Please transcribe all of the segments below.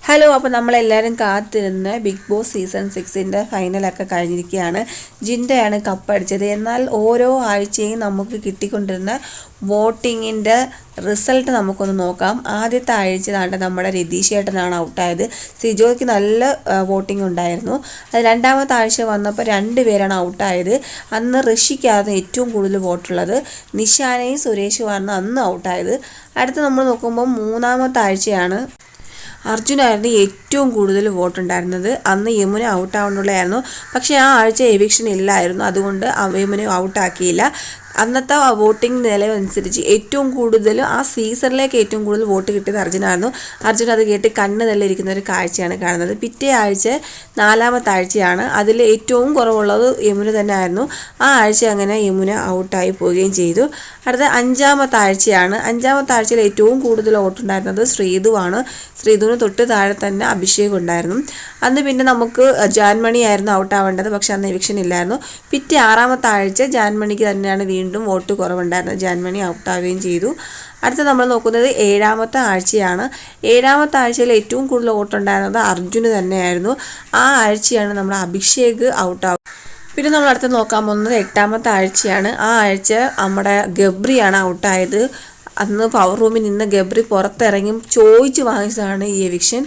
Hello, അപ്പോൾ നമ്മളെല്ലാവരും കാത്തിരുന്ന് ബിഗ് ബോസ് സീസൺ 6ൻ്റെ ഫൈനലൊക്കെ കഴിഞ്ഞിരിക്കുകയാണ്. ജിൻഡയാണ് കപ്പടിച്ചത്. എന്നാൽ ഓരോ ആഴ്ചയും നമുക്ക് കിട്ടിക്കൊണ്ടിരുന്ന വോട്ടിങ്ങിൻ്റെ റിസൾട്ട് നമുക്കൊന്ന് നോക്കാം. ആദ്യത്തെ ആഴ്ച നമ്മുടെ രതീഷ് ഏട്ടനാണ് ഔട്ടായത്. സിജോയ്ക്ക് നല്ല വോട്ടിംഗ് ഉണ്ടായിരുന്നു. അത് രണ്ടാമത്തെ ആഴ്ച വന്നപ്പോൾ 2 പേരാണ് ഔട്ടായത്. അന്ന് ഋഷിക്കായിരുന്നു ഏറ്റവും കൂടുതൽ വോട്ടുള്ളത്. നിഷാനയും സുരേഷുമാണ് അന്ന് ഔട്ടായത്. അടുത്ത് നമ്മൾ നോക്കുമ്പോൾ മൂന്നാമത്തെ ആഴ്ചയാണ് അർജുനായിരുന്നു ഏറ്റവും കൂടുതൽ വോട്ടുണ്ടായിരുന്നത്. അന്ന് യമുന ഔട്ടാവുന്നുള്ളതായിരുന്നു. പക്ഷേ ആ ആഴ്ച എവിക്ഷൻ ഇല്ലായിരുന്നു, അതുകൊണ്ട് യമുന ഔട്ടാക്കിയില്ല. അന്നത്തെ വോട്ടിംഗ് നിലവനുസരിച്ച് ഏറ്റവും കൂടുതൽ ആ സീസണിലേക്ക് ഏറ്റവും കൂടുതൽ വോട്ട് കിട്ടിയത് അർജുനായിരുന്നു. അർജുൻ അത് കേട്ട് കണ്ണ് തള്ളിയിരിക്കുന്ന ഒരു കാഴ്ചയാണ് കാണുന്നത്. പിറ്റേ ആഴ്ച 4ാമത്തെ ആഴ്ചയാണ്. അതിൽ ഏറ്റവും കുറവുള്ളത് യമുന തന്നെ ആയിരുന്നു. ആ ആഴ്ച അങ്ങനെ യമുന ഔട്ടായി പോവുകയും ചെയ്തു. അടുത്ത 5ാമത്തെ ആഴ്ചയാണ്. 5ാമത്തെ ആഴ്ചയിൽ ഏറ്റവും കൂടുതൽ വോട്ടുണ്ടായിരുന്നത് ശ്രീധുവാണ്. ശ്രീധുവിന് തൊട്ട് താഴെ തന്നെ അഭിഷേക് ഉണ്ടായിരുന്നു. അന്ന് പിന്നെ നമുക്ക് ജാൻമണി ആയിരുന്നു ഔട്ടാവേണ്ടത്, പക്ഷെ അന്ന് എവിക്ഷൻ ഇല്ലായിരുന്നു. പിറ്റേ 6ാമത്തെ ആഴ്ച ജാൻമണിക്ക് തന്നെയാണ് വീണ്ടും വോട്ട് കുറവുണ്ടായിരുന്നു. ജാൻമണി ഔട്ടാവുകയും ചെയ്തു. അടുത്ത നമ്മൾ നോക്കുന്നത് 7ാമത്തെ ആഴ്ചയാണ്. 7ാമത്തെ ആഴ്ചയിൽ ഏറ്റവും കൂടുതൽ വോട്ടുണ്ടായിരുന്നത് അർജുന് തന്നെയായിരുന്നു. ആ ആഴ്ചയാണ് നമ്മുടെ അഭിഷേക് ഔട്ടാവുക. പിന്നെ നമ്മൾ അടുത്ത് നോക്കാൻ പോകുന്നത് 8ാമത്തെ ആഴ്ചയാണ്. ആ ആഴ്ച നമ്മുടെ ഗബ്രിയാണ് ഔട്ടായത്. അന്ന് പവർ റൂമിൽ നിന്ന് ഗബ്രി പുറത്തിറങ്ങി ചോദിച്ച് വാങ്ങിച്ചതാണ് ഈ എവിക്ഷൻ.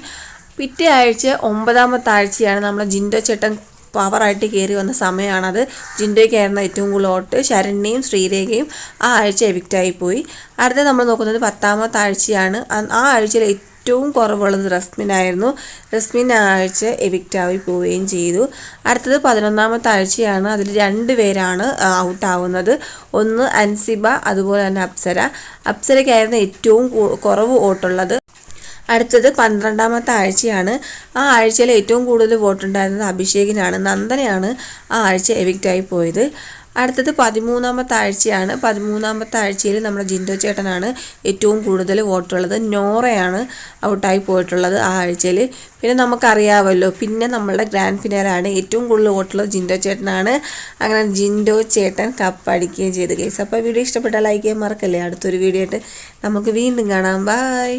പിറ്റേ ആഴ്ച 9ാമത്തെ ആഴ്ചയാണ്. നമ്മുടെ ജിൻഡോ ചേട്ടൻ പവറായിട്ട് കയറി വന്ന സമയമാണത്. ജിൻഡോയ്ക്കായിരുന്നു ഏറ്റവും കൂടുതൽ വോട്ട്. ശരണ്യയും ശ്രീരേഖയും ആ ആഴ്ച എവിക്റ്റായി പോയി. അടുത്ത നമ്മൾ നോക്കുന്നത് 10ാമത്തെ ആഴ്ചയാണ്. ആ ആഴ്ചയിൽ ഏറ്റവും കുറവുള്ളത് റസ്മിനായിരുന്നു. റസ്മിൻ ആ ആഴ്ച എവിക്റ്റായി പോവുകയും ചെയ്തു. അടുത്തത് 11ാമത്തെ ആഴ്ചയാണ്. അതിൽ 2 പേരാണ് ഔട്ടാവുന്നത്. ഒന്ന് അൻസിബ, അതുപോലെ തന്നെ അപ്സര. അപ്സരയ്ക്കായിരുന്നു ഏറ്റവും കുറവ് വോട്ടുള്ളത്. അടുത്തത് 12ാമത്തെ ആഴ്ചയാണ്. ആ ആഴ്ചയിൽ ഏറ്റവും കൂടുതൽ വോട്ടുണ്ടായിരുന്നത് അഭിഷേകിനാണ്. നന്ദനയാണ് ആ ആഴ്ച എവിക്റ്റായി പോയത്. അടുത്തത് 13ാമത്തെ ആഴ്ചയാണ്. 13ാമത്തെ ആഴ്ചയിൽ നമ്മുടെ ജിൻഡോ ചേട്ടനാണ് ഏറ്റവും കൂടുതൽ വോട്ടുള്ളത്. നോറയാണ് ഔട്ടായി പോയിട്ടുള്ളത് ആ ആഴ്ചയിൽ. പിന്നെ നമുക്കറിയാമല്ലോ, പിന്നെ നമ്മളുടെ ഗ്രാൻഡ് ഫിനാലാണ് ഏറ്റവും കൂടുതൽ വോട്ടുള്ളത് ജിൻഡോ ചേട്ടനാണ്. അങ്ങനെ ജിൻഡോ ചേട്ടൻ കപ്പടിക്കുകയും ചെയ്തു ഗൈസ്. അപ്പോൾ വീഡിയോ ഇഷ്ടപ്പെട്ടാൽ ലൈക്ക് ചെയ്യാൻ മറക്കല്ലേ. അടുത്തൊരു വീഡിയോ ആയിട്ട് നമുക്ക് വീണ്ടും കാണാം. ബൈ.